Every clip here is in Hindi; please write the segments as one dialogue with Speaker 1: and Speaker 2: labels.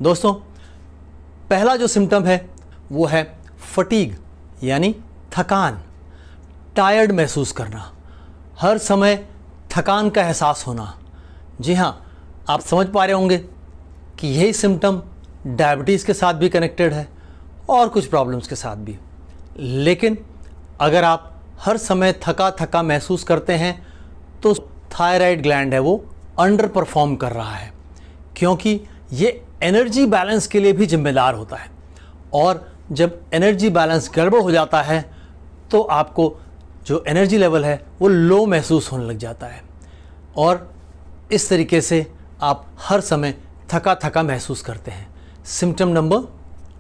Speaker 1: दोस्तों, पहला जो सिम्टम है वो है फटीग यानी थकान, टायर्ड महसूस करना, हर समय थकान का एहसास होना। जी हाँ, आप समझ पा रहे होंगे कि यही सिम्टम डायबिटीज़ के साथ भी कनेक्टेड है और कुछ प्रॉब्लम्स के साथ भी। लेकिन अगर आप हर समय थका थका महसूस करते हैं तो थायराइड ग्लैंड है वो अंडर परफॉर्म कर रहा है, क्योंकि ये एनर्जी बैलेंस के लिए भी जिम्मेदार होता है। और जब एनर्जी बैलेंस गड़बड़ हो जाता है तो आपको जो एनर्जी लेवल है वो लो महसूस होने लग जाता है और इस तरीके से आप हर समय थका थका महसूस करते हैं। सिम्टम नंबर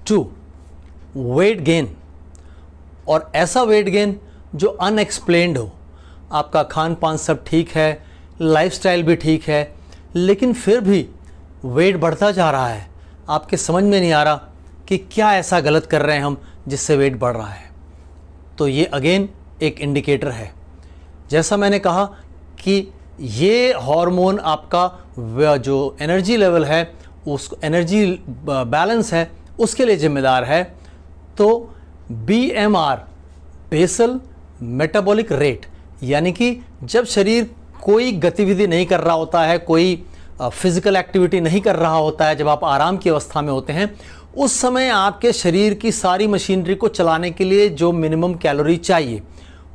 Speaker 1: 2, वेट गेन, और ऐसा वेट गेन जो अनएक्सप्लेन्ड हो। आपका खान पान सब ठीक है, लाइफस्टाइल भी ठीक है, लेकिन फिर भी वेट बढ़ता जा रहा है। आपके समझ में नहीं आ रहा कि क्या ऐसा गलत कर रहे हैं हम जिससे वेट बढ़ रहा है। तो ये अगेन एक इंडिकेटर है। जैसा मैंने कहा कि ये हार्मोन आपका जो एनर्जी लेवल है, उस एनर्जी बैलेंस है, उसके लिए जिम्मेदार है। तो BMR, बेसल मेटाबॉलिक रेट, यानी कि जब शरीर कोई गतिविधि नहीं कर रहा होता है, कोई फिजिकल एक्टिविटी नहीं कर रहा होता है, जब आप आराम की अवस्था में होते हैं, उस समय आपके शरीर की सारी मशीनरी को चलाने के लिए जो मिनिमम कैलोरी चाहिए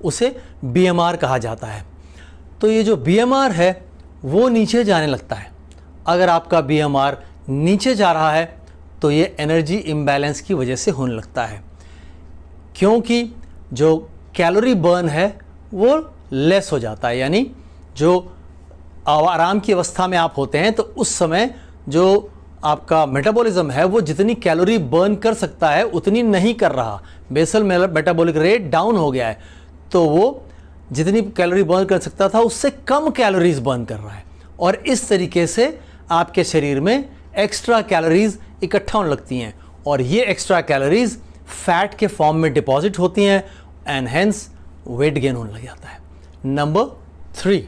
Speaker 1: उसे BMR कहा जाता है। तो ये जो BMR है वो नीचे जाने लगता है। अगर आपका BMR नीचे जा रहा है तो ये एनर्जी इम्बैलेंस की वजह से होने लगता है, क्योंकि जो कैलोरी बर्न है वो लेस हो जाता है। यानी जो आराम की अवस्था में आप होते हैं तो उस समय जो आपका मेटाबॉलिज्म है वो जितनी कैलोरी बर्न कर सकता है उतनी नहीं कर रहा। बेसल मेटाबॉलिक रेट डाउन हो गया है, तो वो जितनी कैलोरी बर्न कर सकता था उससे कम कैलोरीज बर्न कर रहा है और इस तरीके से आपके शरीर में एक्स्ट्रा कैलोरीज इकट्ठा होने लगती हैं और ये एक्स्ट्रा कैलोरीज फैट के फॉर्म में डिपॉजिट होती हैं एंड हेंस वेट गेन होने लग जाता है। Number 3,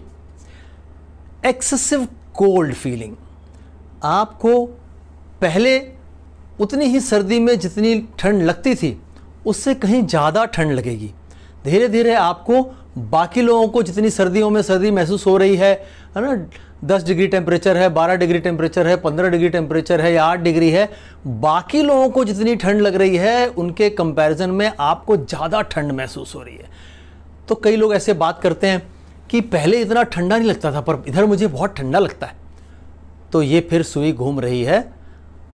Speaker 1: excessive cold feeling. आपको पहले उतनी ही सर्दी में जितनी ठंड लगती थी उससे कहीं ज़्यादा ठंड लगेगी। धीरे धीरे आपको बाकी लोगों को जितनी सर्दियों में सर्दी महसूस हो रही है ना, 10 डिग्री टेम्परेचर है, 12 डिग्री टेम्परेचर है, 15 डिग्री टेम्परेचर है या 8 डिग्री है, बाकी लोगों को जितनी ठंड लग रही है उनके कंपैरिजन में आपको ज़्यादा ठंड महसूस हो रही है। तो कई लोग ऐसे बात करते हैं कि पहले इतना ठंडा नहीं लगता था पर इधर मुझे बहुत ठंडा लगता है। तो ये फिर सुई घूम रही है